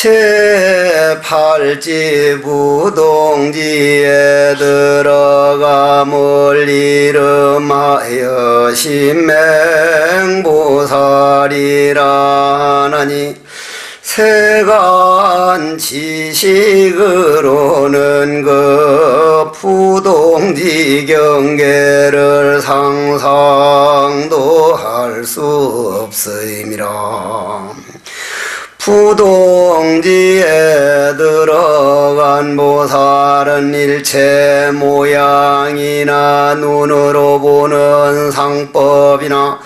제8지 부동지에 들어감을 이름하여 신맹보살이라나니 세간 지식으로는 그 부동지 경계를 상상도 할 수 없음이라. 부동지에 들어간 보살은 일체 모양이나 눈으로 보는 상법이나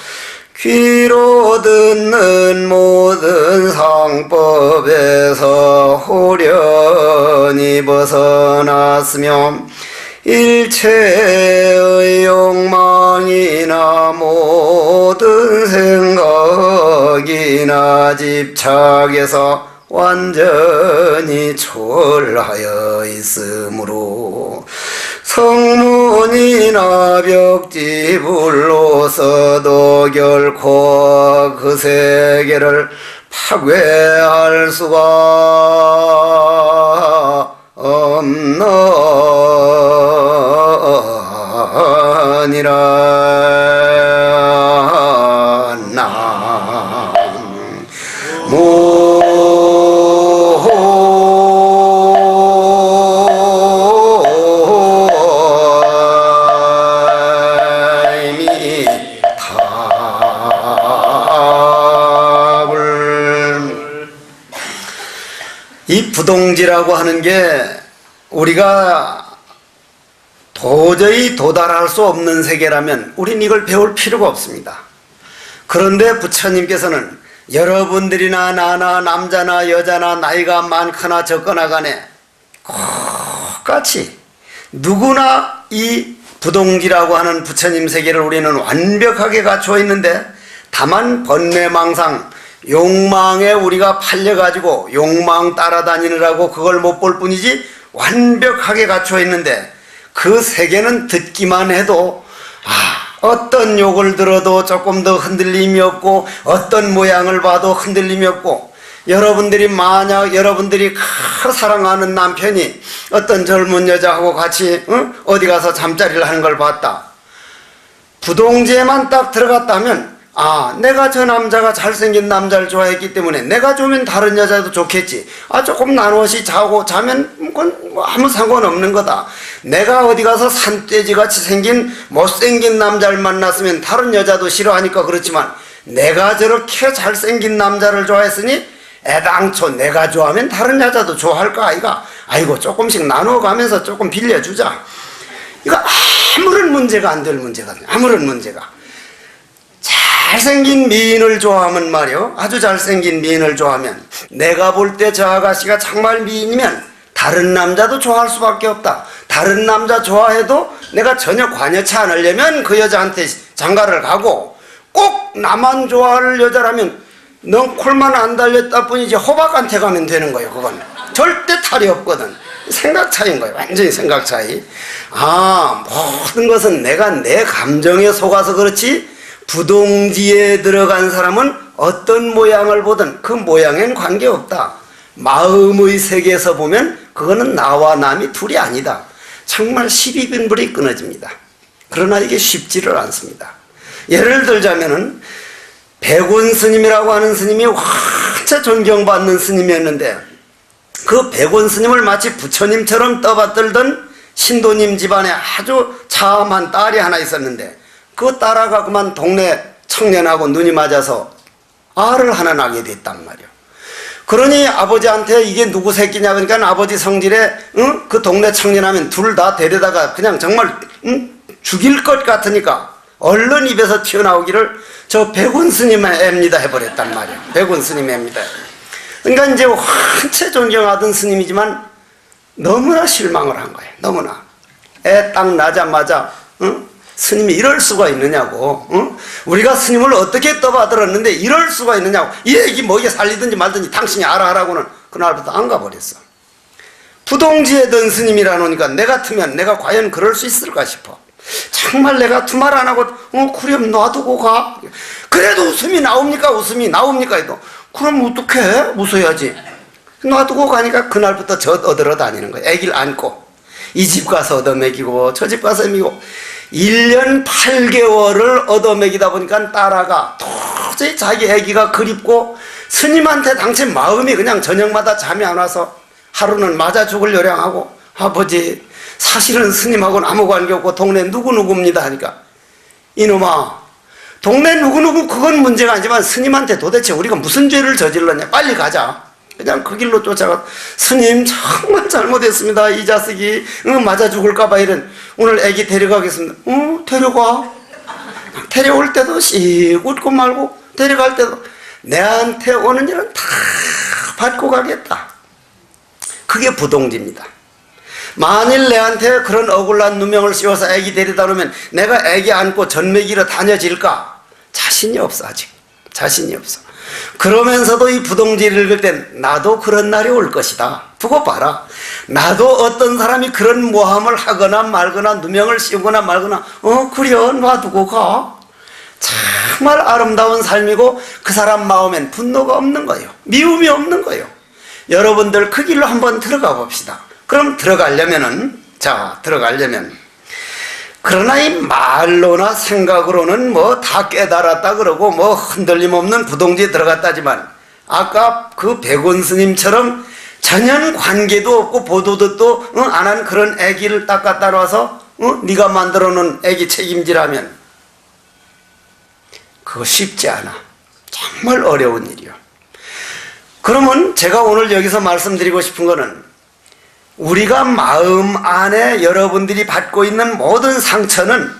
귀로 듣는 모든 상법에서 호련히 벗어났으며 일체의 욕망이나 모든 생각이나 집착에서 완전히 초월하여 있으므로 성문이나 벽지불로서도 결코 그 세계를 파괴할 수가 없느니라. 이 부동지라고 하는 게 우리가 도저히 도달할 수 없는 세계라면 우린 이걸 배울 필요가 없습니다. 그런데 부처님께서는 여러분들이나 나나 남자나 여자나 나이가 많거나 적거나 간에 똑같이 누구나 이 부동지라고 하는 부처님 세계를 우리는 완벽하게 갖추어 있는데 다만 번뇌망상 욕망에 우리가 팔려가지고 욕망 따라다니느라고 그걸 못 볼 뿐이지 완벽하게 갖추어 있는데 그 세계는 듣기만 해도 어떤 욕을 들어도 조금 더 흔들림이 없고 어떤 모양을 봐도 흔들림이 없고 여러분들이 만약 여러분들이 사랑하는 남편이 어떤 젊은 여자하고 같이 어디 가서 잠자리를 하는 걸 봤다. 부동지에만 딱 들어갔다면 내가 저 남자가 잘생긴 남자를 좋아했기 때문에 내가 좋으면 다른 여자도 좋겠지. 조금 나누어서 자면 그건 아무 상관없는 거다. 내가 어디 가서 산돼지같이 생긴 못생긴 남자를 만났으면 다른 여자도 싫어하니까 그렇지만 내가 저렇게 잘생긴 남자를 좋아했으니 애당초 내가 좋아하면 다른 여자도 좋아할까 아이가. 아이고 조금씩 나누어가면서 조금 빌려주자. 이거 아무런 문제가 안 될 문제거든요. 아무런 문제가. 잘생긴 미인을 좋아하면 말이요, 아주 잘생긴 미인을 좋아하면 내가 볼 때 저 아가씨가 정말 미인이면 다른 남자도 좋아할 수밖에 없다. 다른 남자 좋아해도 내가 전혀 관여치 않으려면 그 여자한테 장가를 가고, 꼭 나만 좋아할 여자라면 넌 콜만 안 달렸다 뿐이지 호박한테 가면 되는 거예요. 그건 절대 탈이 없거든. 생각 차이인 거예요. 완전히 생각 차이. 모든 것은 내가 내 감정에 속아서 그렇지 부동지에 들어간 사람은 어떤 모양을 보든 그 모양엔 관계없다. 마음의 세계에서 보면 그거는 나와 남이 둘이 아니다. 정말 십이분불이 끊어집니다. 그러나 이게 쉽지를 않습니다. 예를 들자면은 백운 스님이라고 하는 스님이 완전 존경받는 스님이었는데 그 백운 스님을 마치 부처님처럼 떠받들던 신도님 집안에 아주 참한 딸이 하나 있었는데 그 딸아가 그만 동네 청년하고 눈이 맞아서 알을 하나 낳게 됐단 말이야. 그러니 아버지한테 이게 누구 새끼냐 그러니까 아버지 성질에 그 동네 청년하면 둘 다 데려다가 그냥 정말 죽일 것 같으니까 얼른 입에서 튀어나오기를 저 백운 스님의 애입니다 해버렸단 말이야. 백운 스님의 애입니다. 그러니까 이제 한채 존경하던 스님이지만 너무나 실망을 한 거예요. 너무나. 애 딱 낳자마자 스님이 이럴 수가 있느냐고. 우리가 스님을 어떻게 떠받들었는데 이럴 수가 있느냐고. 이 얘기 뭐 이게 살리든지 말든지 당신이 알아 하라고는 그날부터 안 가버렸어. 부동지에 든 스님이라 놓으니까 내 같으면 내가 과연 그럴 수 있을까 싶어. 정말 내가 두말 안 하고 그럼 놔두고 가. 그래도 웃음이 나옵니까? 웃음이 나옵니까? 해도 그럼 어떡해? 웃어야지. 놔두고 가니까 그날부터 젖 얻으러 다니는 거예요. 애기를 안고 이 집 가서 얻어먹이고 저 집 가서 먹이고 1년 8개월을 얻어먹이다 보니까 딸아가 도저히 자기 애기가 그립고 스님한테 당신 마음이 그냥 저녁마다 잠이 안 와서 하루는 맞아 죽을 요량하고 아버지 사실은 스님하고는 아무 관계 없고 동네 누구누구입니다 하니까 이놈아 동네 누구누구 그건 문제가 아니지만 스님한테 도대체 우리가 무슨 죄를 저질렀냐 빨리 가자. 그냥 그 길로 쫓아가 스님 정말 잘못했습니다. 이 자식이 맞아 죽을까봐 이런 오늘 애기 데려가겠습니다. 데려가. 데려올 때도 씩 웃고 말고 데려갈 때도 내한테 오는 일은 다 받고 가겠다. 그게 부동지입니다. 만일 내한테 그런 억울한 누명을 씌워서 애기 데려다 놓으면 내가 애기 안고 전매기로 다녀질까? 자신이 없어. 아직 자신이 없어. 그러면서도 이 부동지를 읽을 땐 나도 그런 날이 올 것이다. 두고 봐라. 나도 어떤 사람이 그런 모함을 하거나 말거나 누명을 씌우거나 말거나 그려 놔두고 가. 정말 아름다운 삶이고 그 사람 마음엔 분노가 없는 거예요. 미움이 없는 거예요. 여러분들 그 길로 한번 들어가 봅시다. 그럼 들어가려면 그러나 이 말로나 생각으로는 뭐 다 깨달았다 그러고 뭐 흔들림 없는 부동지에 들어갔다지만 아까 그 백원 스님처럼 전혀 관계도 없고 보도도 안 한 그런 애기를 딱 갖다 놔서 네가 만들어 놓은 애기 책임지라면 그거 쉽지 않아. 정말 어려운 일이요. 그러면 제가 오늘 여기서 말씀드리고 싶은 거는 우리가 마음 안에 여러분들이 받고 있는 모든 상처는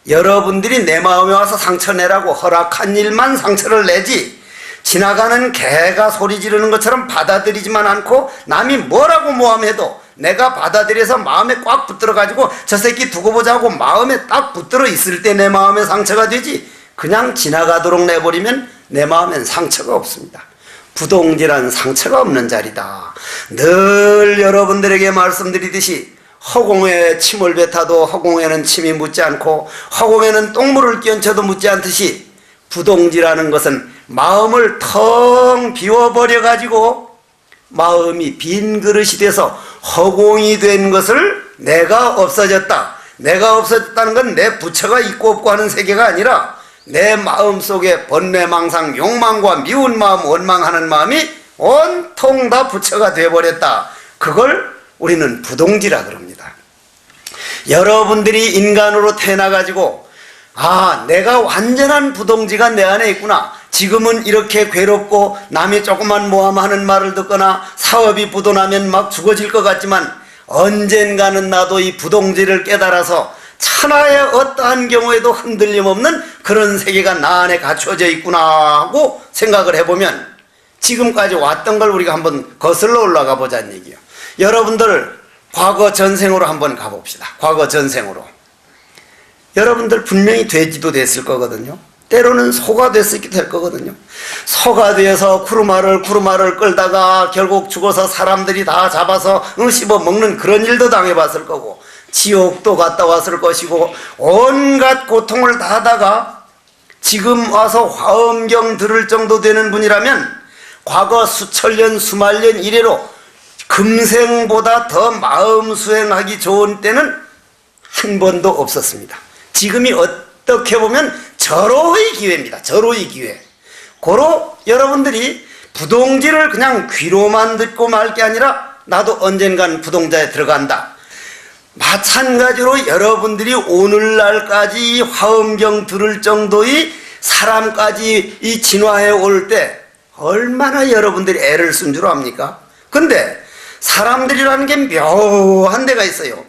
여러분들이 내 마음에 와서 상처 내라고 허락한 일만 상처를 내지 지나가는 개가 소리 지르는 것처럼 받아들이지만 않고 남이 뭐라고 모함해도 내가 받아들여서 마음에 꽉 붙들어 가지고 저 새끼 두고 보자고 마음에 딱 붙들어 있을 때 내 마음에 상처가 되지 그냥 지나가도록 내버리면 내 마음엔 상처가 없습니다. 부동지란 상처가 없는 자리다. 늘 여러분들에게 말씀드리듯이 허공에 침을 뱉어도 허공에는 침이 묻지 않고 허공에는 똥물을 끼얹혀도 묻지 않듯이 부동지라는 것은 마음을 텅 비워버려 가지고 마음이 빈 그릇이 돼서 허공이 된 것을 내가 없어졌다. 내가 없어졌다는 건 내 부처가 있고 없고 하는 세계가 아니라 내 마음속에 번뇌망상 욕망과 미운 마음 원망하는 마음이 온통 다 부처가 되어버렸다. 그걸 우리는 부동지라 그럽니다. 여러분들이 인간으로 태어나가지고 내가 완전한 부동지가 내 안에 있구나. 지금은 이렇게 괴롭고 남이 조그만 모함하는 말을 듣거나 사업이 부도나면 막 죽어질 것 같지만 언젠가는 나도 이 부동지를 깨달아서 천하의 어떠한 경우에도 흔들림 없는 그런 세계가 나 안에 갖춰져 있구나 하고 생각을 해보면 지금까지 왔던 걸 우리가 한번 거슬러 올라가 보자는 얘기예요. 여러분들 과거 전생으로 한번 가봅시다. 과거 전생으로. 여러분들 분명히 돼지도 됐을 거거든요. 때로는 소가 됐을 될 거거든요. 소가 되어서 구루마를 끌다가 결국 죽어서 사람들이 다 잡아서 씹어 먹는 그런 일도 당해봤을 거고 지옥도 갔다 왔을 것이고 온갖 고통을 다 하다가 지금 와서 화엄경 들을 정도 되는 분이라면 과거 수천년 수만년 이래로 금생보다 더 마음 수행하기 좋은 때는 한 번도 없었습니다. 지금이 어떻게 보면 절호의 기회입니다. 절호의 기회. 고로 여러분들이 부동지를 그냥 귀로만 듣고 말 게 아니라 나도 언젠간 부동자에 들어간다. 마찬가지로 여러분들이 오늘날까지 화엄경 들을 정도의 사람까지 이 진화해 올 때 얼마나 여러분들이 애를 쓴 줄 압니까? 근데 사람들이라는 게 묘한 데가 있어요.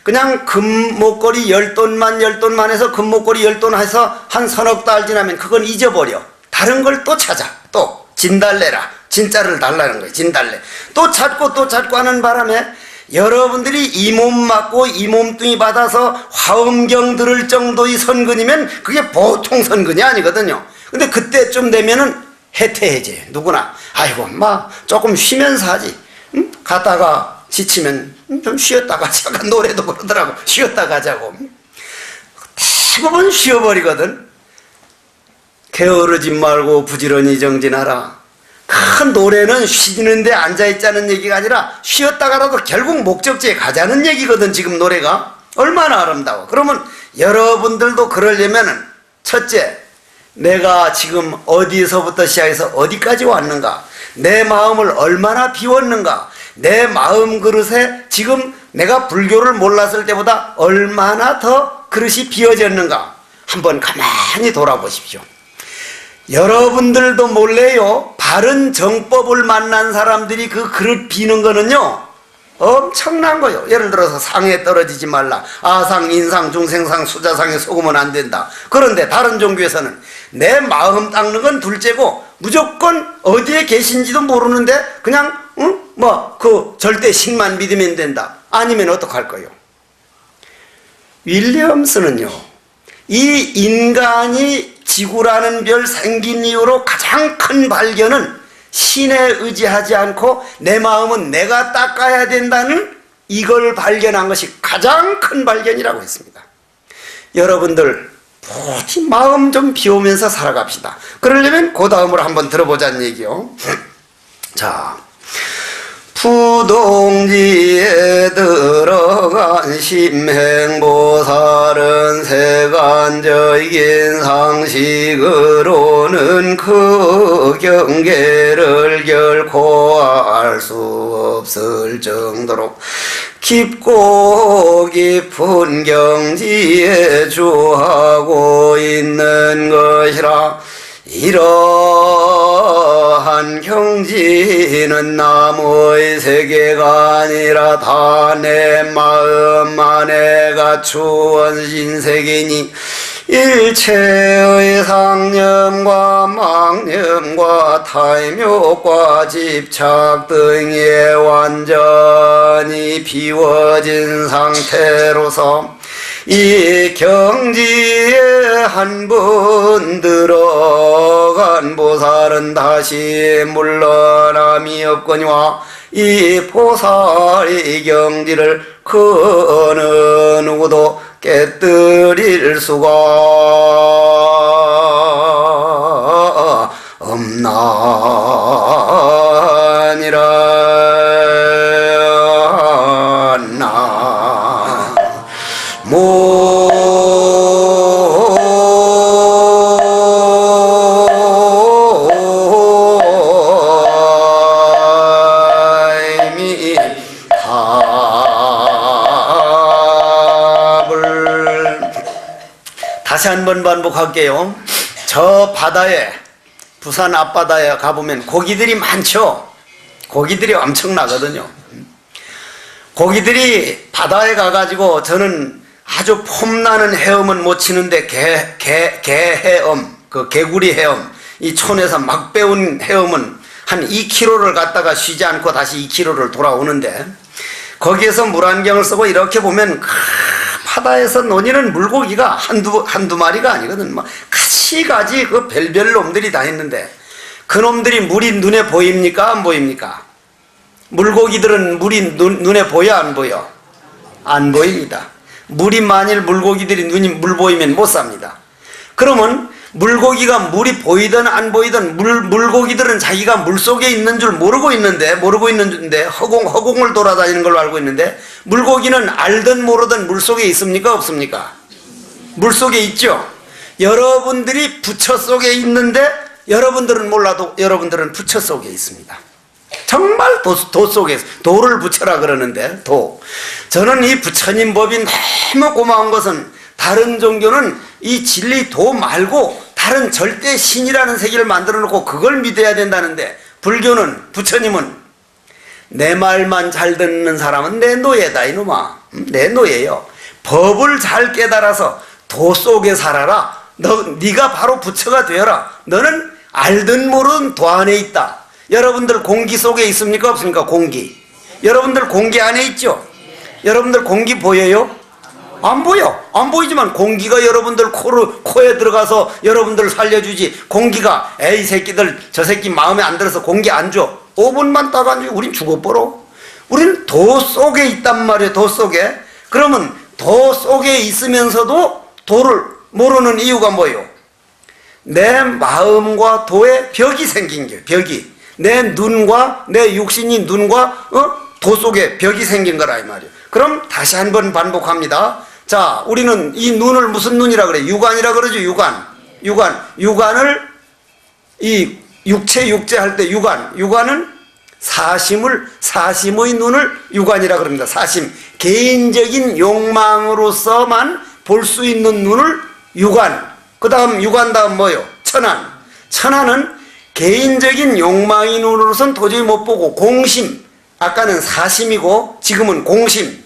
그냥 금목걸이 10돈만 해서 금목걸이 10돈 해서 한 서너 달 지나면 그건 잊어버려. 다른 걸 또 찾아. 또 진달래라. 진짜를 달라는 거예요. 진달래. 또 찾고 하는 바람에 여러분들이 이 몸 맞고 이 몸뚱이 받아서 화엄경 들을 정도의 선근이면 그게 보통 선근이 아니거든요. 근데 그때쯤 되면은 해태해져요. 누구나. 아이고 조금 쉬면서 하지. 가다가 지치면 좀 쉬었다가 잠깐 노래도 그러더라고. 쉬었다 가자고. 대부분 쉬어버리거든. 게으르지 말고 부지런히 정진하라. 큰 노래는 쉬는 데 앉아있자는 얘기가 아니라 쉬었다가라도 결국 목적지에 가자는 얘기거든. 지금 노래가 얼마나 아름다워. 그러면 여러분들도 그러려면은 첫째, 내가 지금 어디서부터 시작해서 어디까지 왔는가, 내 마음을 얼마나 비웠는가, 내 마음 그릇에 지금 내가 불교를 몰랐을 때보다 얼마나 더 그릇이 비워졌는가 한번 가만히 돌아보십시오. 여러분들도 몰래요, 바른 정법을 만난 사람들이 그 그릇 비는 거는요 엄청난 거요. 예를 들어서 상에 떨어지지 말라, 아상, 인상, 중생상, 수자상에 속으면 안 된다. 그런데 다른 종교에서는 내 마음 닦는 건 둘째고 무조건 어디에 계신지도 모르는데 그냥 그 절대 신만 믿으면 된다. 아니면 어떡할 거요? 윌리엄스는요, 이 인간이 지구라는 별 생긴 이후로 가장 큰 발견은 신에 의지하지 않고 내 마음은 내가 닦아야 된다는 이걸 발견한 것이 가장 큰 발견이라고 했습니다. 여러분들 부디 마음 좀 비우면서 살아갑시다. 그러려면 그 다음으로 한번 들어보자는 얘기요. 자, 부동지에 들어간 심행보살은 세간적인 상식으로는 그 경계를 결코 알 수 없을 정도로 깊고 깊은 경지에 주하고 있는 것이라. 이러한 경지는 남의 세계가 아니라 다 내 마음 안에 갖추은 신세계니 일체의 상념과 망념과 탐욕과 집착 등에 완전히 비워진 상태로서 이 경지에 한 번 들어간 보살은 다시 물러남이 없거니와 이 보살의 경지를 그 어느 누구도 깨뜨릴 수가 없나니라. 다시 한번 반복할게요. 저 바다에, 부산 앞바다에 가보면 고기들이 많죠. 고기들이 엄청나거든요. 고기들이 바다에 가가지고, 저는 아주 폼나는 헤엄은 못 치는데 개 헤엄, 그 개구리 헤엄, 이 촌에서 막 배운 헤엄은 한 2km를 갔다가 쉬지 않고 다시 2km를 돌아오는데, 거기에서 물안경을 쓰고 이렇게 보면 바다에서 노니는 물고기가 한두 마리가 아니거든. 뭐 가지가지 그 별별 놈들이 다 있는데, 그 놈들이 물이 눈에 보입니까? 안 보입니까? 물고기들은 물이 눈에 보여? 안 보여? 안 보입니다. 물이 만일 물고기들이 물 보이면 못 삽니다. 그러면 물고기가 물이 보이든 안 보이든 물고기들은 자기가 물속에 있는 줄 모르고 있는데 허공을 돌아다니는 걸로 알고 있는데, 물고기는 알든 모르든 물속에 있습니까? 없습니까? 물속에 있죠. 여러분들이 부처 속에 있는데 여러분들은 몰라도 여러분들은 부처 속에 있습니다. 정말 도 속에, 도를 부처라 그러는데, 도. 저는 이 부처님 법이 너무 고마운 것은, 다른 종교는 이 진리 도 말고 다른 절대 신이라는 세계를 만들어 놓고 그걸 믿어야 된다는데, 불교는, 부처님은 내 말만 잘 듣는 사람은 내 노예다 이놈아. 내 노예요. 법을 잘 깨달아서 도 속에 살아라. 네가 바로 부처가 되어라. 너는 알든 모르든 도 안에 있다. 여러분들 공기 속에 있습니까? 없습니까? 공기. 여러분들 공기 안에 있죠? 여러분들 공기 보여요? 안 보여. 안 보이지만 공기가 여러분들 코에 들어가서 여러분들 살려주지. 공기가 에이 새끼들 저 새끼 마음에 안 들어서 공기 안 줘. 5분만 딱 안 줘. 우린 죽어버려. 우린 도 속에 있단 말이에요. 도 속에. 그러면 도 속에 있으면서도 도를 모르는 이유가 뭐예요? 내 마음과 도에 벽이 생긴 거예요. 벽이. 내 눈과 내 육신이 눈과 도 속에 벽이 생긴 거라 이 말이에요. 그럼 다시 한번 반복합니다. 자, 우리는 이 눈을 무슨 눈이라 그래? 육안이라 그러죠. 육안을 이 육체 할 때 육안은 사심의 눈을 육안이라 그럽니다. 사심, 개인적인 욕망으로서만 볼 수 있는 눈을 육안. 그 다음 육안 다음 뭐요? 천안은 개인적인 욕망의 눈으로선 도저히 못 보고 공심, 아까는 사심이고 지금은 공심.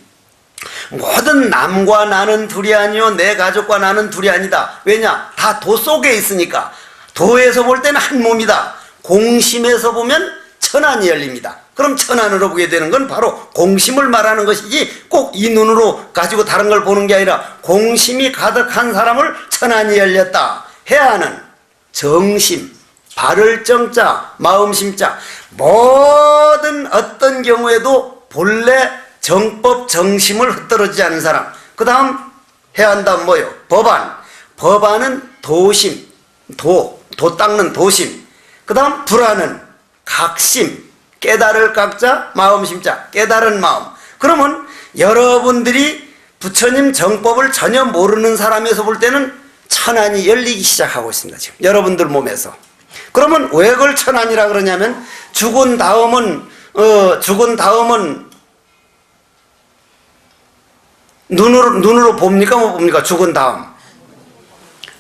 모든 남과 나는 둘이 아니요 내 가족과 나는 둘이 아니다. 왜냐? 다 도 속에 있으니까. 도에서 볼 때는 한 몸이다. 공심에서 보면 천안이 열립니다. 그럼 천안으로 보게 되는 건 바로 공심을 말하는 것이지 꼭 이 눈으로 가지고 다른 걸 보는 게 아니라 공심이 가득한 사람을 천안이 열렸다 해야 하는 정심, 발을 정자, 마음 심자, 모든 어떤 경우에도 본래 정법 정심을 흩어지지 않은 사람. 그 다음 해야 한다면 뭐요? 법안은 도심, 도 닦는 도심. 그 다음 불안은 각심, 깨달을 각자, 마음 심자, 깨달은 마음. 그러면 여러분들이 부처님 정법을 전혀 모르는 사람에서 볼 때는 천안이 열리기 시작하고 있습니다. 지금 여러분들 몸에서. 그러면 왜 그걸 천안이라 그러냐면 죽은 다음은 눈으로 봅니까 못 봅니까? 죽은 다음.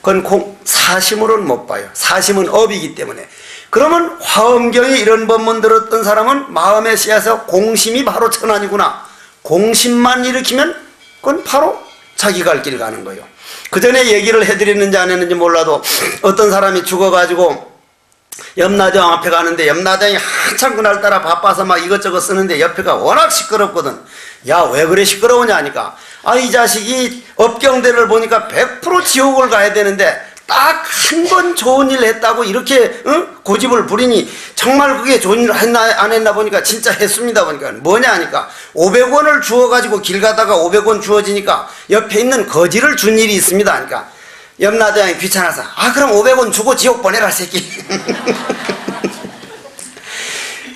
그건 사심으로는 못 봐요. 사심은 업이기 때문에. 그러면 화엄경에 이런 법문 들었던 사람은 마음에 씨앗에서 공심이 바로 천안이구나. 공심만 일으키면 그건 바로 자기 갈 길 가는 거예요. 그 전에 얘기를 해드렸는지 안 했는지 몰라도 어떤 사람이 죽어가지고 염라대왕 앞에 가는데 염라대왕이 한참 그날따라 바빠서 막 이것저것 쓰는데 옆에가 워낙 시끄럽거든. 야, 왜 그래 시끄러우냐 하니까 이 자식이 업경대를 보니까 100% 지옥을 가야 되는데 딱 한 번 좋은 일 했다고 이렇게 고집을 부리니 정말 그게 좋은 일 했나 안 했나 보니까 진짜 했습니다. 보니까 뭐냐 하니까 500원을 주어가지고 길 가다가 500원 주어지니까 옆에 있는 거지를 준 일이 있습니다. 하니까 염라대왕이 귀찮아서 그럼 500원 주고 지옥 보내라 새끼.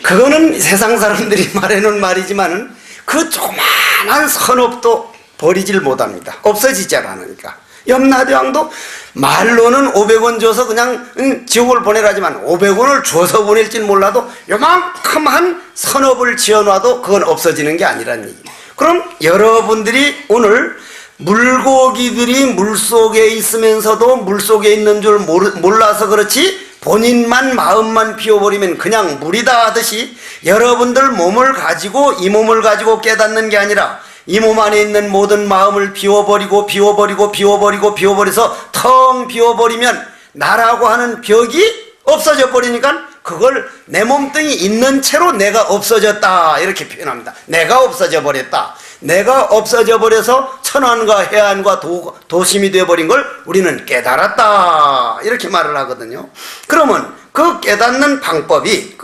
그거는 세상 사람들이 말해놓은 말이지만은 그 조그마한 선업도 버리질 못합니다. 없어지지 않으니까. 염라대왕도 말로는 500원 줘서 그냥 지옥을 보내라지만 500원을 줘서 보낼진 몰라도 요만큼한 선업을 지어놔도 그건 없어지는 게 아니란 얘기. 그럼 여러분들이 오늘 물고기들이 물속에 있으면서도 물속에 있는 줄 몰라서 그렇지 본인만 마음만 비워버리면 그냥 물이다 하듯이 여러분들 몸을 가지고 이 몸을 가지고 깨닫는 게 아니라 이 몸 안에 있는 모든 마음을 비워버려서 텅 비워버리면 나라고 하는 벽이 없어져 버리니까 그걸 내 몸뚱이 있는 채로 내가 없어졌다 이렇게 표현합니다. 내가 없어져 버렸다. 내가 없어져 버려서 천안과 해안과 도심이 되어버린 걸 우리는 깨달았다 이렇게 말을 하거든요. 그러면 그 깨닫는 방법이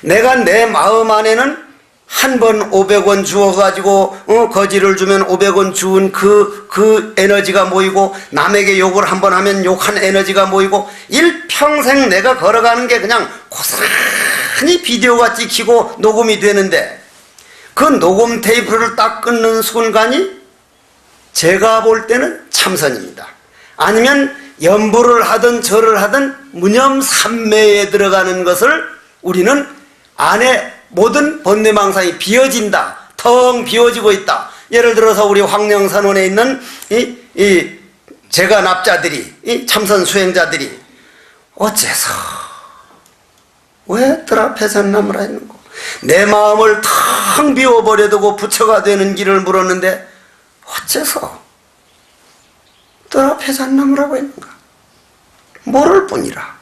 내가 내 마음 안에는 한 번 500원 주어가지고 거지를 주면 500원 주운 그 에너지가 모이고 남에게 욕을 한 번 하면 욕한 에너지가 모이고 일평생 내가 걸어가는 게 그냥 고스란히 비디오가 찍히고 녹음이 되는데 그 녹음 테이프를 딱 끊는 순간이 제가 볼 때는 참선입니다. 아니면 연부를 하든 절을 하든 무념삼매에 들어가는 것을 우리는 안에 모든 번뇌망상이 비어진다. 텅 비어지고 있다. 예를 들어서 우리 황령산원에 있는 이 제가 납자들이 이 참선 수행자들이 어째서 왜 뜰 앞에 산나무라 했는고 내 마음을 텅 비워버려두고 부처가 되는 길을 물었는데 어째서 뜰 앞에 산나무라고 했는가? 모를 뿐이라.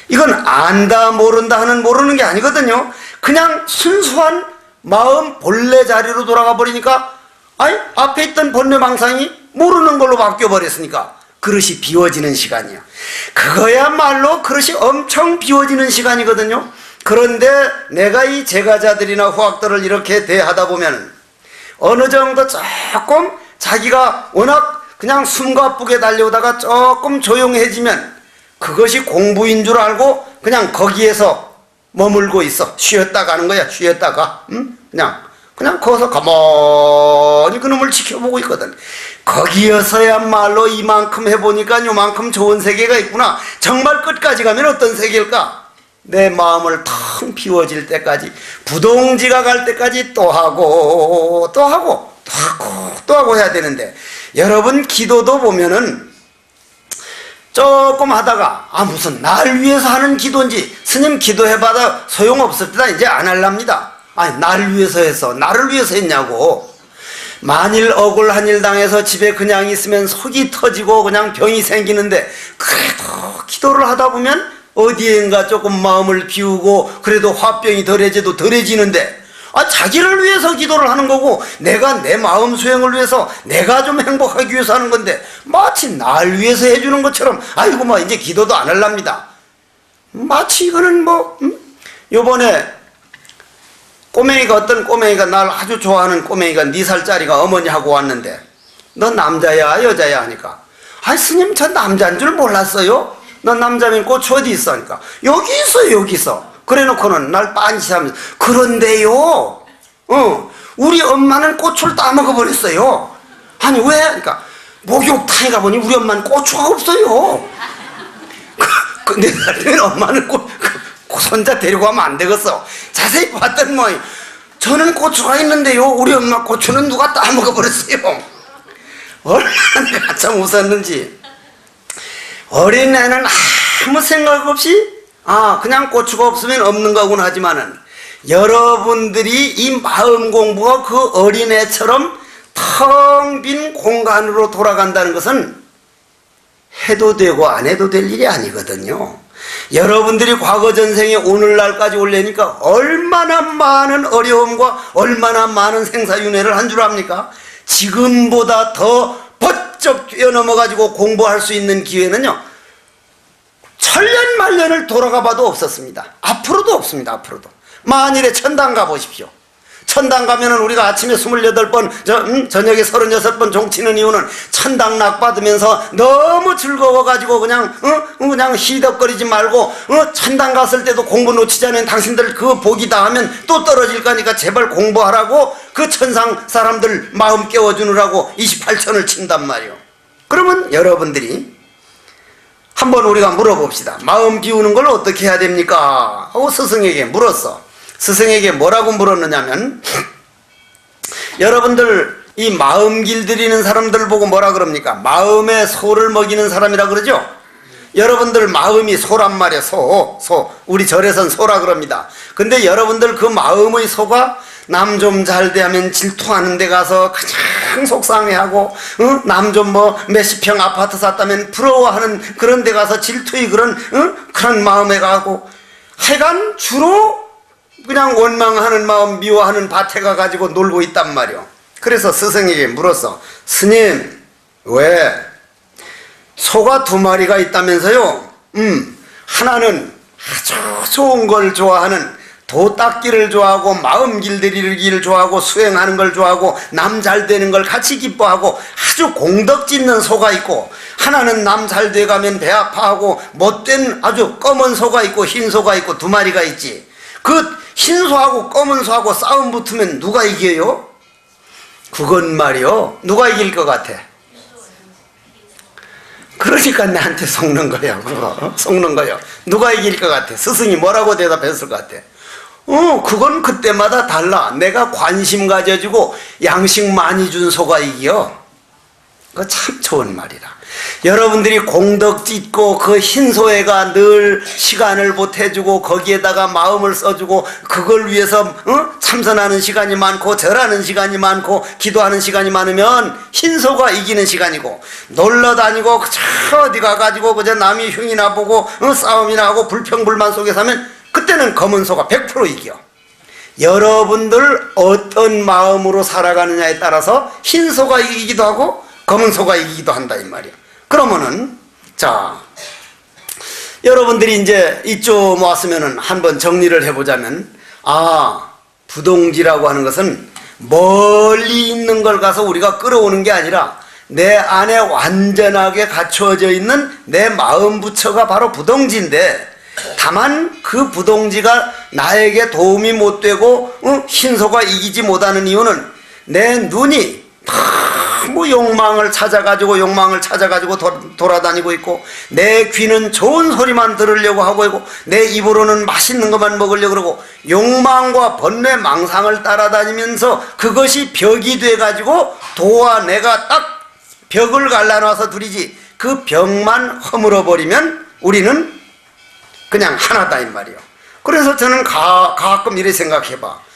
이건 안다 모른다 하는 모르는 게 아니거든요. 그냥 순수한 마음 본래 자리로 돌아가 버리니까 앞에 있던 번뇌망상이 모르는 걸로 바뀌어버렸으니까 그릇이 비워지는 시간이야. 그거야말로 그릇이 엄청 비워지는 시간이거든요. 그런데 내가 이 제가자들이나 후학들을 이렇게 대하다 보면 어느 정도 조금 자기가 워낙 그냥 숨가쁘게 달려오다가 조금 조용해지면 그것이 공부인 줄 알고 그냥 거기에서 머물고 있어. 쉬었다 가는 거야. 쉬었다가. 응? 그냥 거기서 가만히 그놈을 지켜보고 있거든. 거기에서야말로 이만큼 해보니까 요만큼 좋은 세계가 있구나. 정말 끝까지 가면 어떤 세계일까? 내 마음을 텅 비워질 때까지, 부동지가 갈 때까지 또 하고 또 하고 또 하고 또 하고 해야 되는데, 여러분 기도도 보면은 조금 하다가 무슨 날 위해서 하는 기도인지, 스님 기도해봐도 소용없을 때다 이제 안 할랍니다. 아니, 나를 위해서 했어. 나를 위해서 했냐고. 만일 억울한 일 당해서 집에 그냥 있으면 속이 터지고 그냥 병이 생기는데, 그래도 기도를 하다 보면 어디엔가 조금 마음을 비우고 그래도 화병이 덜해져도 덜해지는데, 자기를 위해서 기도를 하는 거고, 내가 내 마음 수행을 위해서, 내가 좀 행복하기 위해서 하는 건데, 마치 날 위해서 해주는 것처럼, 아이고 이제 기도도 안 할랍니다. 마치 이거는 요번에 어떤 꼬맹이가, 날 아주 좋아하는 꼬맹이가 4살짜리가 어머니하고 왔는데, 너 남자야 여자야 하니까, 스님 저 남자인 줄 몰랐어요. 너 남자면 고추 어디 있어? 하니까, 여기 있어 여기 있어. 그래 놓고는 날 빤시하면서, 그런데요 우리 엄마는 고추를 따먹어 버렸어요. 아니 왜? 그러니까 목욕탕에 가보니 우리 엄마는 고추가 없어요. 내 살면 엄마는 손자 데리고 가면 안 되겠어. 자세히 봤더니 저는 고추가 있는데요, 우리 엄마 고추는 누가 따먹어 버렸어요. 얼마나 참 웃었는지. 어린애는 아무 생각 없이 그냥 고추가 없으면 없는 거구나 하지만은, 여러분들이 이 마음 공부가 그 어린애처럼 텅 빈 공간으로 돌아간다는 것은 해도 되고 안 해도 될 일이 아니거든요. 여러분들이 과거 전생에 오늘날까지 올래니까 얼마나 많은 어려움과 얼마나 많은 생사윤회를 한 줄 압니까? 지금보다 더 번쩍 뛰어넘어가지고 공부할 수 있는 기회는요, 천년 만년을 돌아가 봐도 없었습니다. 앞으로도 없습니다. 앞으로도. 만일에 천당 가보십시오. 천당 가면은 우리가 아침에 28번, 저녁에 36번 종치는 이유는 천당 낙 받으면서 너무 즐거워가지고 그냥 희덕거리지 말고, 천당 갔을 때도 공부 놓치지 않으면 당신들 그 복이 닿으면 또 떨어질 거니까 제발 공부하라고 그 천상 사람들 마음 깨워주느라고 28천을 친단 말이요. 그러면 여러분들이 한번 우리가 물어봅시다. 마음 비우는 걸 어떻게 해야 됩니까? 하고 스승에게 물었어. 스승에게 뭐라고 물었느냐면, 여러분들 이 마음 길들이는 사람들 보고 뭐라 그럽니까? 마음에 소를 먹이는 사람이라 그러죠? 여러분들 마음이 소란 말이야. 소. 우리 절에선 소라 그럽니다. 근데 여러분들 그 마음의 소가 남 좀 잘 되면 질투하는 데 가서 가장 속상해하고, 남 좀 몇십 평 아파트 샀다면 부러워하는 그런 데 가서 질투의 그런 마음에 가고, 하여간 주로 그냥 원망하는 마음, 미워하는 밭에 가가지고 놀고 있단 말이오. 그래서 스승에게 물었어. 스님, 왜? 소가 2마리가 있다면서요? 하나는 아주 좋은 걸 좋아하는, 도 닦기를 좋아하고 마음 길들이기를 좋아하고 수행하는 걸 좋아하고 남 잘 되는 걸 같이 기뻐하고 아주 공덕 짓는 소가 있고, 하나는 남 잘 돼가면 배 아파하고 못된 아주 검은 소가 있고 흰 소가 있고 2마리가 있지. 그 흰 소하고 검은 소하고 싸움 붙으면 누가 이겨요? 그건 말이요, 누가 이길 것 같아? 그러니까 나한테 속는 거야. 그거 속는 거야. 누가 이길 것 같아? 스승이 뭐라고 대답했을 것 같아? 그건 그때마다 달라. 내가 관심 가져주고 양식 많이 준 소가 이겨. 그거 참 좋은 말이라. 여러분들이 공덕 짓고 그 흰소애가 늘 시간을 보태주고 거기에다가 마음을 써주고 그걸 위해서 참선하는 시간이 많고 절하는 시간이 많고 기도하는 시간이 많으면 흰소가 이기는 시간이고, 놀러다니고 저 어디 가가지고 그저 남이 흉이나 보고 싸움이나 하고 불평불만 속에서 하면 그때는 검은 소가 100% 이겨. 여러분들 어떤 마음으로 살아가느냐에 따라서 흰 소가 이기기도 하고 검은 소가 이기기도 한다 이 말이야. 그러면은 자, 여러분들이 이제 이쪽 왔으면은 한번 정리를 해보자면, 부동지라고 하는 것은 멀리 있는 걸 가서 우리가 끌어오는 게 아니라 내 안에 완전하게 갖추어져 있는 내 마음 부처가 바로 부동지인데, 다만 그 부동지가 나에게 도움이 못 되고 신소가 이기지 못하는 이유는 내 눈이 너무 욕망을 찾아가지고 돌아다니고 있고, 내 귀는 좋은 소리만 들으려고 하고 있고, 내 입으로는 맛있는 것만 먹으려고 그러고, 욕망과 번뇌 망상을 따라다니면서 그것이 벽이 돼가지고 도와 내가 딱 벽을 갈라놔서 둘이지, 그 벽만 허물어버리면 우리는 그냥 하나다 이 말이요. 그래서 저는 가끔 이렇게 생각해봐.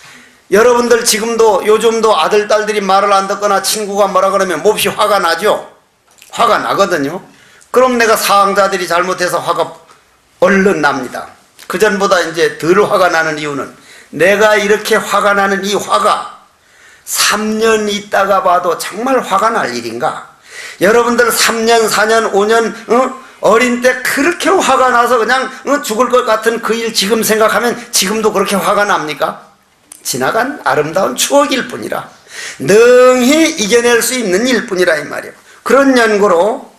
여러분들 지금도 요즘도 아들 딸들이 말을 안 듣거나 친구가 뭐라 그러면 몹시 화가 나죠. 화가 나거든요. 그럼 내가 사항자들이 잘못해서 화가 얼른 납니다. 그전보다 이제 덜 화가 나는 이유는, 내가 이렇게 화가 나는 이 화가 3년 있다가 봐도 정말 화가 날 일인가? 여러분들 3년 4년 5년 어린 때 그렇게 화가 나서 그냥 죽을 것 같은 그 일 지금 생각하면 지금도 그렇게 화가 납니까? 지나간 아름다운 추억일 뿐이라, 능히 이겨낼 수 있는 일 뿐이라 이 말이에요. 그런 연고로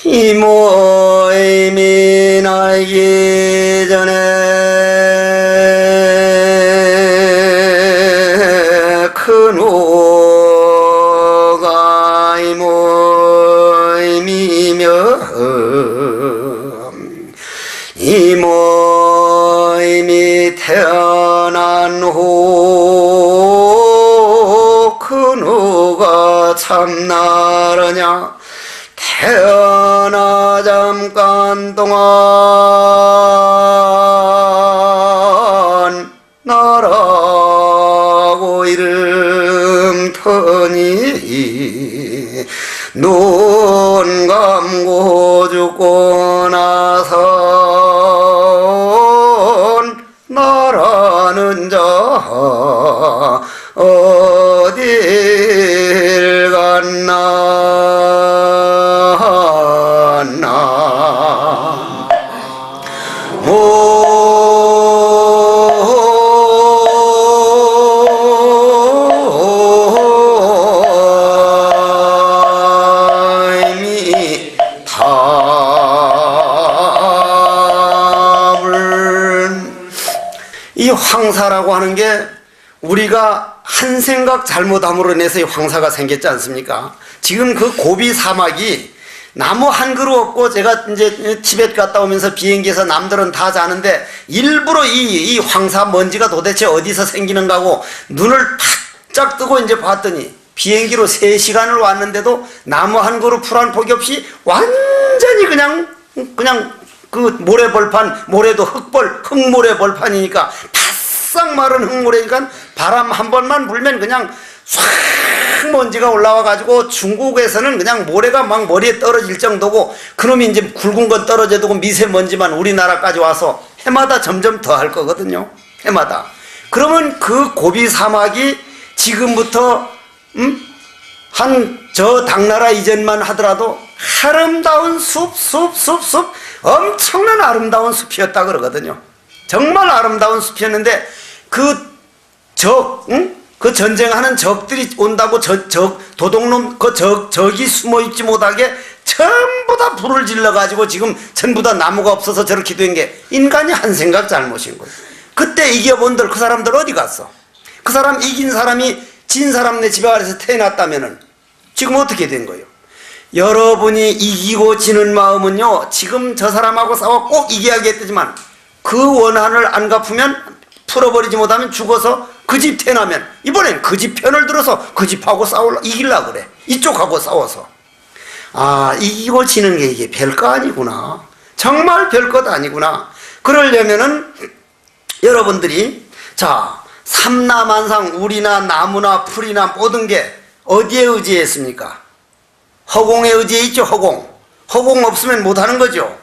이 모임이 나기 전에 큰 호가 이 모임이며 이 모임이 태어난 후 큰 후가 참나르냐. 태어나 잠깐 동안 나라고 이름 터니 눈 감고 죽고 나선 나라는 자 어딜 갔나. 모임이 답을, 이 황사라고 하는 게 우리가 한 생각 잘못함으로 인해서 이 황사가 생겼지 않습니까? 지금 그 고비 사막이 나무 한 그루 없고, 제가 이제 티벳 갔다 오면서 비행기에서 남들은 다 자는데 일부러 이 황사 먼지가 도대체 어디서 생기는가 하고 눈을 바짝 뜨고 이제 봤더니, 비행기로 3시간을 왔는데도 나무 한 그루 풀 한 폭이 없이 완전히 그냥 그 모래벌판, 모래도 흙모래 벌판이니까 바싹 마른 흙모래니까 바람 한 번만 불면 그냥 싹 먼지가 올라와가지고, 중국에서는 그냥 모래가 막 머리에 떨어질 정도고, 그놈이 이제 굵은 건 떨어져도 미세먼지만 우리나라까지 와서 해마다 점점 더 할 거거든요. 해마다. 그러면 그 고비 사막이 지금부터 한 저 당나라 이전만 하더라도 아름다운 숲 엄청난 아름다운 숲이었다 그러거든요. 정말 아름다운 숲이었는데 그 전쟁하는 적들이 온다고 도둑놈 적이 숨어있지 못하게 전부 다 불을 질러가지고 지금 전부 다 나무가 없어서 저렇게 된 게 인간이 한 생각 잘못인 거예요. 그때 이겨본들 그 사람들 어디 갔어? 그 사람 이긴 사람이 진 사람 내 집 아래서 태어났다면은 지금 어떻게 된 거예요? 여러분이 이기고 지는 마음은요, 지금 저 사람하고 싸워 꼭 이겨야겠지만 그 원한을 안 갚으면, 풀어버리지 못하면 죽어서 그 집 태어나면 이번엔 그 집 편을 들어서 그 집하고 이기려고 그래. 이쪽하고 싸워서. 아, 이기고 지는 게 이게 별거 아니구나. 정말 별것 아니구나. 그러려면은 여러분들이, 자, 삼라만상, 우리나 나무나 풀이나 모든 게 어디에 의지했습니까? 허공에 의지해 있죠. 허공 없으면 못하는 거죠.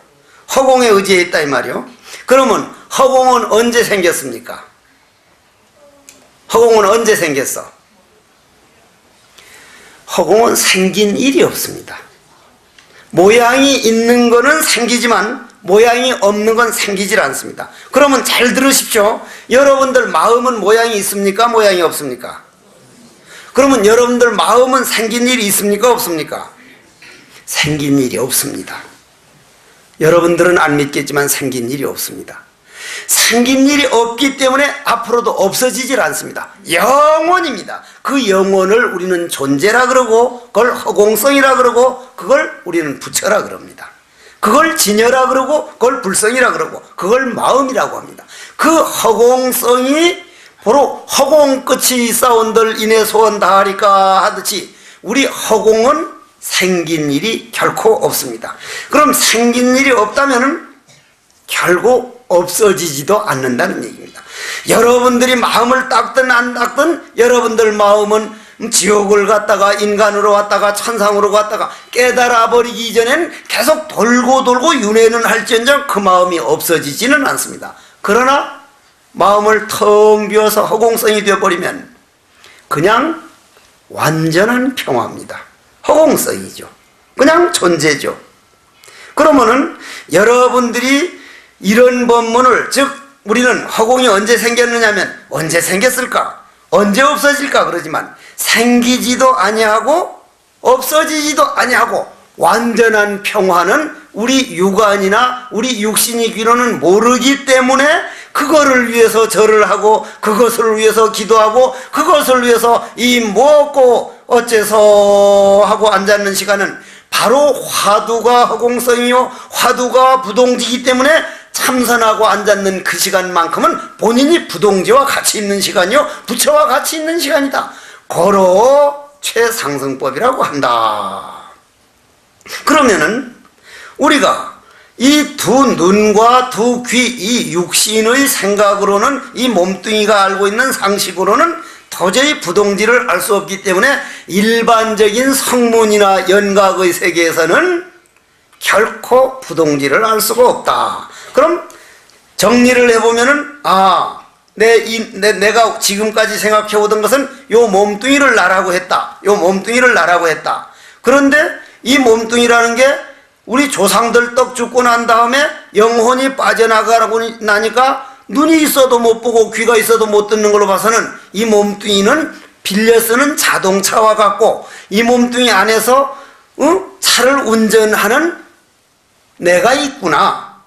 허공에 의지해 있다 이 말이요. 그러면 허공은 언제 생겼습니까? 허공은 언제 생겼어? 허공은 생긴 일이 없습니다. 모양이 있는 거는 생기지만 모양이 없는 건 생기질 않습니다. 그러면 잘 들으십시오. 여러분들 마음은 모양이 있습니까? 모양이 없습니까? 그러면 여러분들 마음은 생긴 일이 있습니까? 없습니까? 생긴 일이 없습니다. 여러분들은 안 믿겠지만 생긴 일이 없습니다. 생긴 일이 없기 때문에 앞으로도 없어지질 않습니다. 영원입니다. 그 영원을 우리는 존재라 그러고, 그걸 허공성이라 그러고, 그걸 우리는 부처라 그럽니다. 그걸 진여라 그러고, 그걸 불성이라 그러고, 그걸 마음이라고 합니다. 그 허공성이 바로 허공 끝이 싸운들 인해 소원 다하리까 하듯이 우리 허공은 생긴 일이 결코 없습니다. 그럼 생긴 일이 없다면 결국 없어지지도 않는다는 얘기입니다. 여러분들이 마음을 닦든 안 닦든 여러분들 마음은 지옥을 갔다가 인간으로 왔다가 천상으로 갔다가 깨달아 버리기 이전엔 계속 돌고 돌고 윤회는 할지언정 그 마음이 없어지지는 않습니다. 그러나 마음을 텅 비워서 허공성이 되어버리면 그냥 완전한 평화입니다. 허공성이죠. 그냥 존재죠. 그러면은 여러분들이 이런 법문을, 즉 우리는 허공이 언제 생겼느냐면 언제 생겼을까? 언제 없어질까? 그러지만 생기지도 아니하고 없어지지도 아니하고 완전한 평화는 우리 육안이나 우리 육신이 귀로는 모르기 때문에 그거를 위해서 절을 하고 그것을 위해서 기도하고 그것을 위해서 이 먹고 어째서 하고 앉았는 시간은 바로 화두가 허공성이요 화두가 부동지이기 때문에 참선하고 앉았는 그 시간만큼은 본인이 부동지와 같이 있는 시간이요 부처와 같이 있는 시간이다. 고로 최상승법이라고 한다. 그러면은 우리가 이 두 눈과 두 귀, 이 육신의 생각으로는, 이 몸뚱이가 알고 있는 상식으로는 도저히 부동지를 알 수 없기 때문에 일반적인 성문이나 연각의 세계에서는 결코 부동지를 알 수가 없다. 그럼 정리를 해보면은, 내가 지금까지 생각해오던 것은 요 몸뚱이를 나라고 했다. 요 몸뚱이를 나라고 했다. 그런데 이 몸뚱이라는 게 우리 조상들 떡 죽고 난 다음에 영혼이 빠져나가고 나니까 눈이 있어도 못 보고 귀가 있어도 못 듣는 걸로 봐서는 이 몸뚱이는 빌려 쓰는 자동차와 같고 이 몸뚱이 안에서 차를 운전하는 내가 있구나.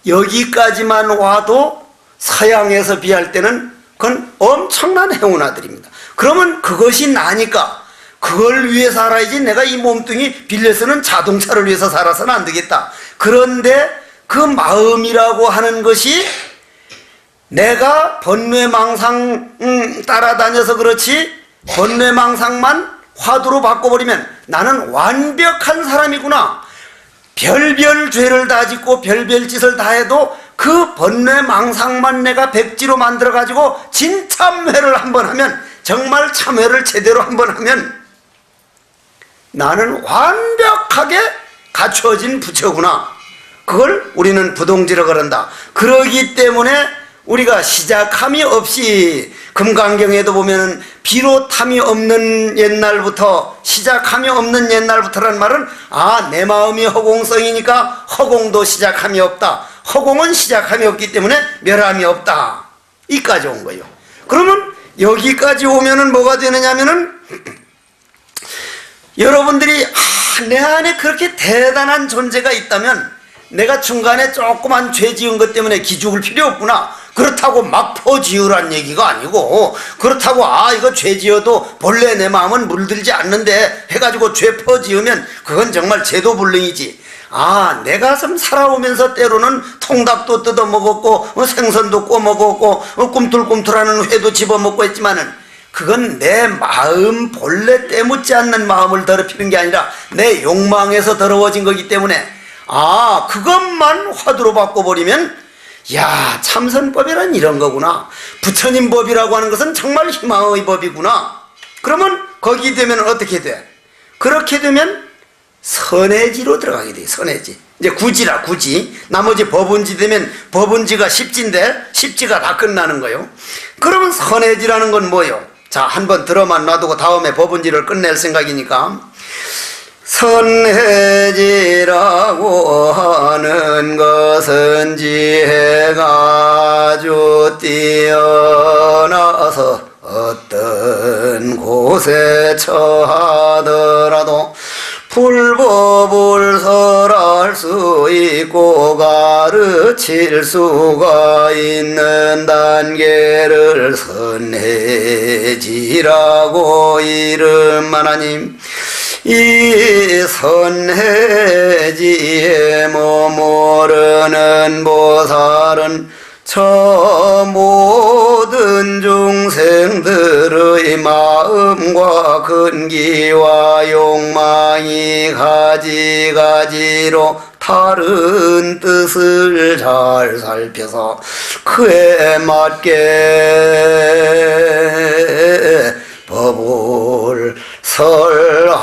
여기까지만 와도 서양에서 비할 때는 그건 엄청난 행운아들입니다. 그러면 그것이 나니까 그걸 위해 살아야지 내가 이 몸뚱이 빌려 쓰는 자동차를 위해서 살아서는 안 되겠다. 그런데 그 마음이라고 하는 것이 내가 번뇌망상 따라다녀서 그렇지 번뇌망상만 화두로 바꿔버리면 나는 완벽한 사람이구나. 별별 죄를 다 짓고 별별 짓을 다 해도 그 번뇌망상만 내가 백지로 만들어가지고 진참회를 한번 하면, 정말 참회를 제대로 한번 하면 나는 완벽하게 갖추어진 부처구나. 그걸 우리는 부동지라 그런다. 그러기 때문에 우리가 시작함이 없이, 금강경에도 보면은 비롯함이 없는 옛날부터, 시작함이 없는 옛날부터라는 말은 내 마음이 허공성이니까 허공도 시작함이 없다. 허공은 시작함이 없기 때문에 멸함이 없다. 이까지 온 거예요. 그러면 여기까지 오면은 뭐가 되느냐면은 여러분들이 내 안에 그렇게 대단한 존재가 있다면 내가 중간에 조그만 죄 지은 것 때문에 기죽을 필요 없구나. 그렇다고 막 퍼지으란 얘기가 아니고, 그렇다고 이거 죄 지어도 본래 내 마음은 물들지 않는데 해가지고 죄 퍼지으면 그건 정말 제도불능이지. 내가 좀 살아오면서 때로는 통닭도 뜯어먹었고 생선도 구워먹었고 꿈틀꿈틀하는 회도 집어먹고 했지만은 그건 내 마음 본래 때묻지 않는 마음을 더럽히는 게 아니라 내 욕망에서 더러워진 거기 때문에 그것만 화두로 바꿔버리면 참선법이란 이런 거구나. 부처님 법이라고 하는 것은 정말 희망의 법이구나. 그러면 거기 되면 어떻게 돼? 그렇게 되면 선해지로 들어가게 돼. 선해지. 이제 구지라, 구지. 나머지 법운지 되면 법운지가 십지인데 십지가 다 끝나는 거요. 그러면 선해지라는 건 뭐요? 자, 한번 들어만 놔두고 다음에 법운지를 끝낼 생각이니까, 선해지라고 하는 것은 지혜가 아주 뛰어나서 어떤 곳에 처하더라도 불법을 설할 수 있고 가르칠 수가 있는 단계를 선해지라고 이름하나님. 이 선해지에 머무르는 보살은 저 모든 중생들의 마음과 근기와 욕망이 가지가지로 다른 뜻을 잘 살펴서 그에 맞게 법을 설하느니라.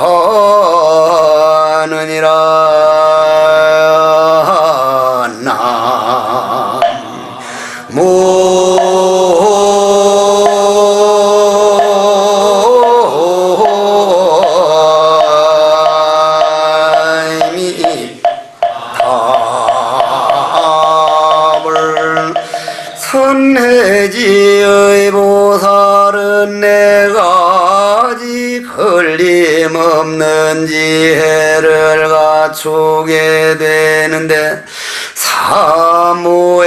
선해지의 보살은 내가 아직 걸림없는 지혜를 갖추게 되는데 사무해지란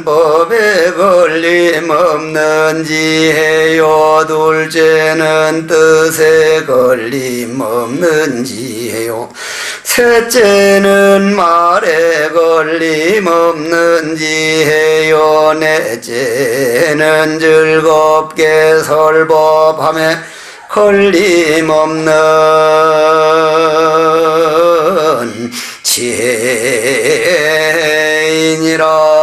법에 걸림없는 지혜요, 둘째는 뜻에 걸림없는 지혜요, 셋째는 말에 걸림없는 지혜요, 넷째는 즐겁게 설법함에 걸림없는 지혜이니라.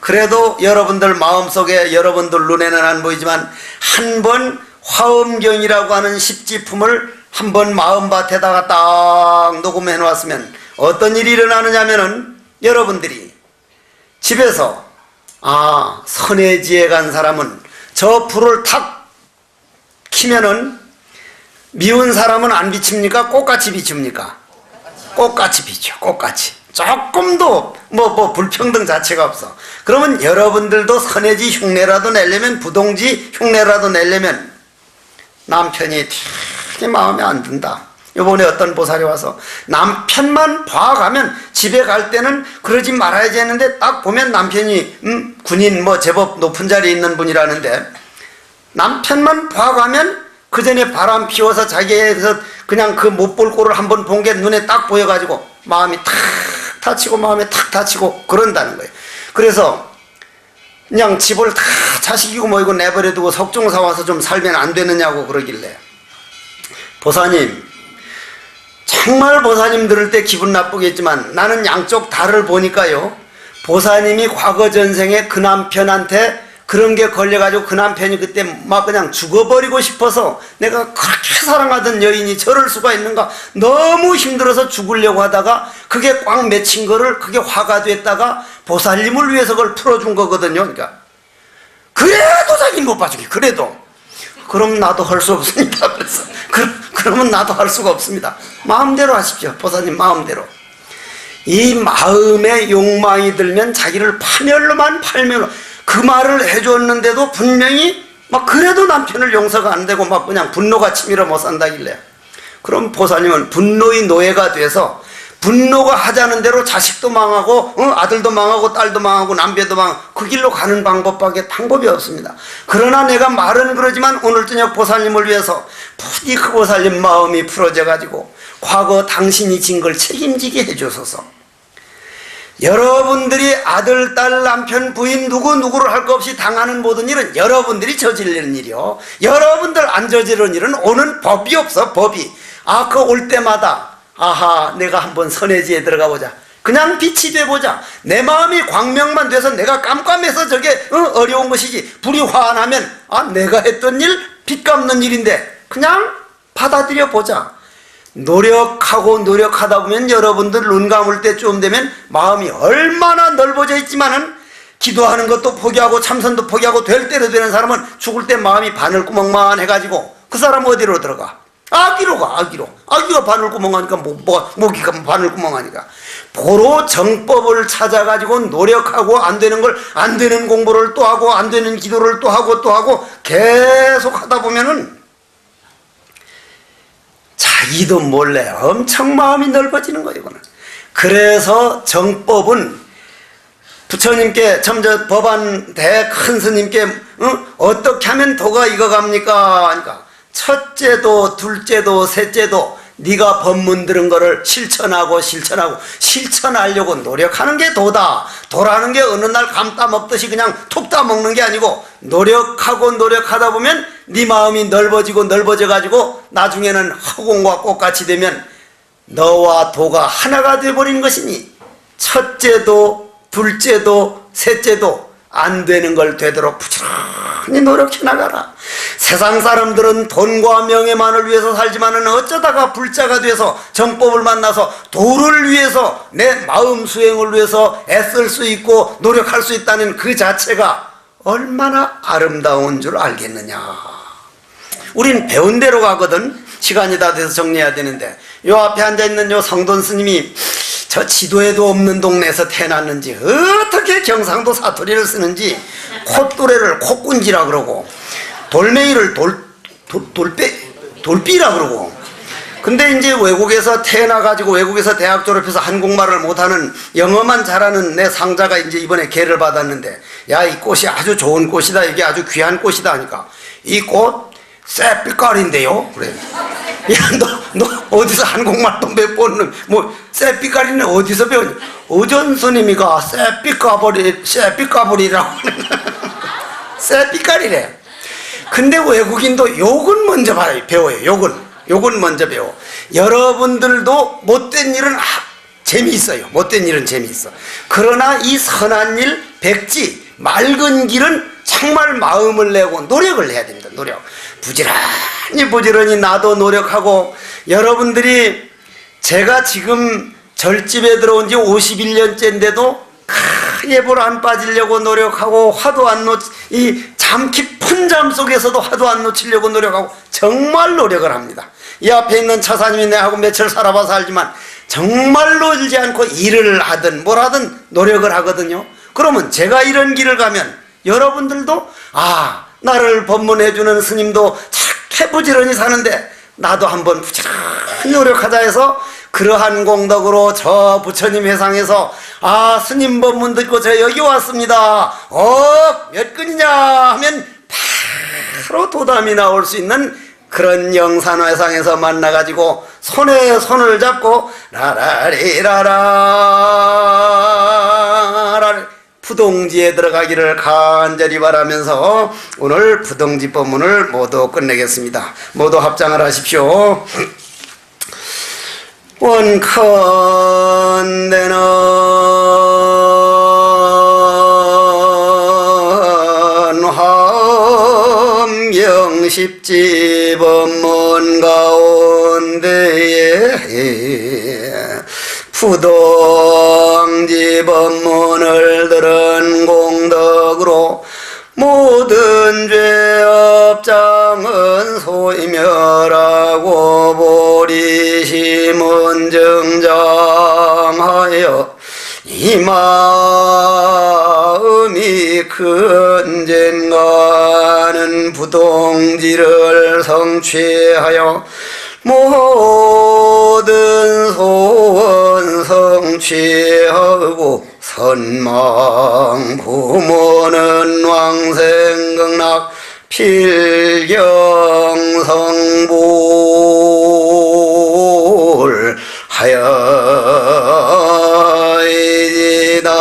그래도 여러분들 마음속에, 여러분들 눈에는 안 보이지만 한 번 화엄경이라고 하는 십지품을 한 번 마음밭에다가 딱 녹음해 놓았으면 어떤 일이 일어나느냐면은 여러분들이 집에서 선해지에 간 사람은 저 불을 탁 키면은 미운 사람은 안 비칩니까? 꽃같이 비춥니까? 꽃같이 비춰. 꽃같이. 조금도 불평등 자체가 없어. 그러면 여러분들도 선해지 흉내라도 내려면, 부동지 흉내라도 내려면 남편이 되게 마음에 안 든다. 이번에 어떤 보살이 와서 남편만 봐가면 집에 갈 때는 그러지 말아야지 했는데 딱 보면 남편이 군인 제법 높은 자리에 있는 분이라는데 남편만 봐가면 그 전에 바람 피워서 자기에서 그냥 그 못 볼 꼴을 한번 본 게 눈에 딱 보여가지고 마음이 탁 다치고 마음에 탁 다치고 그런다는 거예요. 그래서 그냥 집을 다 자식이고 뭐이고 내버려두고 석중사 와서 좀 살면 안 되느냐고 그러길래, 보사님, 정말 보사님 들을 때 기분 나쁘겠지만 나는 양쪽 달을 보니까요, 보사님이 과거 전생에 그 남편한테 그런 게 걸려가지고 그 남편이 그때 막 그냥 죽어버리고 싶어서 내가 그렇게 사랑하던 여인이 저럴 수가 있는가, 너무 힘들어서 죽으려고 하다가 그게 꽉 맺힌 거를 그게 화가 됐다가 보살님을 위해서 그걸 풀어준 거거든요. 그러니까 그래도 자기는 못 봐주기. 그래도 그럼 나도 할 수 없습니다. 그래서 그러면 나도 할 수가 없습니다. 마음대로 하십시오. 보살님 마음대로. 이 마음에 욕망이 들면 자기를 파멸로만 팔면, 그 말을 해줬는데도 분명히 그래도 남편을 용서가 안 되고 그냥 분노가 치밀어 못 산다길래, 그럼 보살님은 분노의 노예가 돼서 분노가 하자는 대로 자식도 망하고 아들도 망하고 딸도 망하고 남편도 망하고 그 길로 가는 방법밖에 방법이 없습니다. 그러나 내가 말은 그러지만 오늘 저녁 보살님을 위해서 부디 그 보살님 마음이 풀어져 가지고 과거 당신이 진 걸 책임지게 해주소서. 여러분들이 아들, 딸, 남편, 부인 누구를 할 것 없이 당하는 모든 일은 여러분들이 저지르는 일이요, 여러분들 안 저지르는 일은 오는 법이 없어. 법이. 그 올 때마다 내가 한번 선해지에 들어가 보자, 그냥 빛이 돼보자, 내 마음이 광명만 돼서 내가 깜깜해서 저게 어려운 것이지, 불이 환하면 내가 했던 일 빛 갚는 일인데 그냥 받아들여 보자. 노력하다 보면 여러분들 눈 감을 때쯤 되면 마음이 얼마나 넓어져 있지만은 기도하는 것도 포기하고 참선도 포기하고 될 대로 되는 사람은 죽을 때 마음이 바늘구멍만 해가지고 그 사람 어디로 들어가? 아기로 가. 아기가 바늘구멍 하니까 모기가 바늘구멍 하니까 보로 정법을 찾아가지고 노력하고 안 되는 걸 안 되는 공부를 또 하고 안 되는 기도를 또 하고 계속 하다 보면은 자기도 몰래 엄청 마음이 넓어지는 거예요. 이거는. 그래서 정법은 부처님께 첨저 법안 대 큰 스님께 어떻게 하면 도가 익어갑니까? 하니까 첫째도 둘째도 셋째도 네가 법문 들은 거를 실천하려고 노력하는 게 도다. 도라는 게 어느 날 감따 먹듯이 그냥 툭 따먹는 게 아니고 노력하다 보면 네 마음이 넓어져 가지고 나중에는 허공과 꽃같이 되면 너와 도가 하나가 되어버리는 것이니 첫째도 둘째도 셋째도 안 되는 걸 되도록 부지런히 노력해 나가라. 세상 사람들은 돈과 명예만을 위해서 살지만은 어쩌다가 불자가 돼서 정법을 만나서 도를 위해서 내 마음 수행을 위해서 애쓸 수 있고 노력할 수 있다는 그 자체가 얼마나 아름다운 줄 알겠느냐. 우린 배운 대로 가거든. 시간이 다 돼서 정리해야 되는데 요 앞에 앉아있는 요 성돈 스님이 저 지도에도 없는 동네에서 태어났는지 어떻게 경상도 사투리를 쓰는지 콧뚜레를 콧군지라 그러고 돌멩이를 돌비라 그러고 근데 이제 외국에서 태어나가지고 외국에서 대학 졸업해서 한국말을 못하는 영어만 잘하는 내 상자가 이제 이번에 개를 받았는데 야, 이 꽃이 아주 좋은 꽃이다. 이게 아주 귀한 꽃이다 하니까 이 꽃 쇠빛깔인데요? 그래. 야, 너 어디서 한국말도 몇 번은 쇠빛깔이는 어디서 배웠니? 어전 스님이가 쇠빛가버리라고 쇠빛깔이래. 근데 외국인도 욕은 먼저 배워요. 욕은 먼저 배워. 여러분들도 못된 일은 재미있어요. 못된 일은 재미있어. 그러나 이 선한 일, 백지, 맑은 길은 정말 마음을 내고 노력을 해야 됩니다. 노력. 부지런히 나도 노력하고 여러분들이 제가 지금 절집에 들어온 지 51년째인데도 예보를 안 빠지려고 노력하고 화도 안 이 잠 깊은 잠 속에서도 화도 안 놓치려고 노력하고 정말 노력을 합니다. 이 앞에 있는 처사님이 내하고 며칠 살아봐서 알지만 정말 놀지 않고 일을 하든 뭘 하든 노력을 하거든요. 그러면 제가 이런 길을 가면 여러분들도 나를 법문해주는 스님도 착해 부지런히 사는데 나도 한번 부지런히 노력하자 해서 그러한 공덕으로 저 부처님 회상에서 스님 법문 듣고 저 여기 왔습니다. 몇 근이냐 하면 바로 도담이 나올 수 있는 그런 영산회상에서 만나가지고 손에 손을 잡고 라라리라라 부동지에 들어가기를 간절히 바라면서 오늘 부동지 법문을 모두 끝내겠습니다. 모두 합장을 하십시오. 원컨대는 함경십지 법문 가운데에 부동지 법문을 들은 공덕으로 모든 죄 업장은 소이멸하고 보리심은 정장하여 이 마음이 큰젠가는 부동지를 성취하여 모든 소원 성취하고 선망 부모는 왕생극락 필경성불 하여이지다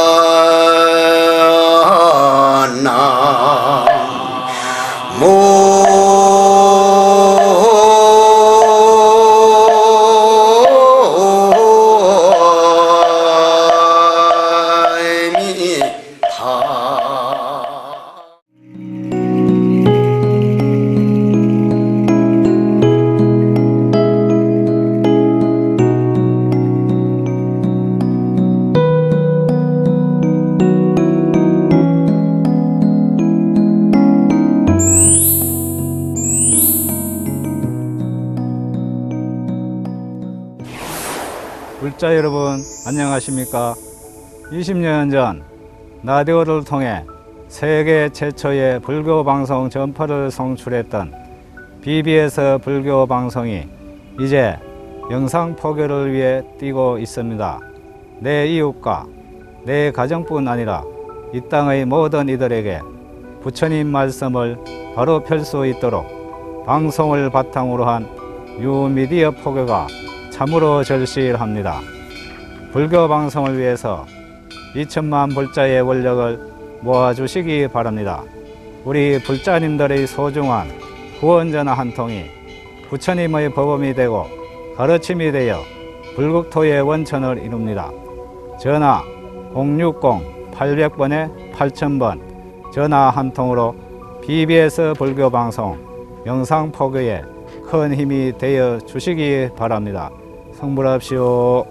불자 여러분 안녕하십니까? 20년 전 라디오를 통해 세계 최초의 불교 방송 전파를 송출했던 BBS 불교 방송이 이제 영상 포교를 위해 뛰고 있습니다. 내 이웃과 내 가정뿐 아니라 이 땅의 모든 이들에게 부처님 말씀을 바로 펼 수 있도록 방송을 바탕으로 한 뉴미디어 포교가 참으로 절실합니다. 불교 방송을 위해서 2천만 불자의 원력을 모아주시기 바랍니다. 우리 불자님들의 소중한 후원전화 한 통이 부처님의 법음이 되고 가르침이 되어 불국토의 원천을 이룹니다. 전화 060-800번에 8000번 전화 한 통으로 BBS 불교방송 영상포교에 큰 힘이 되어 주시기 바랍니다. 성불합시오.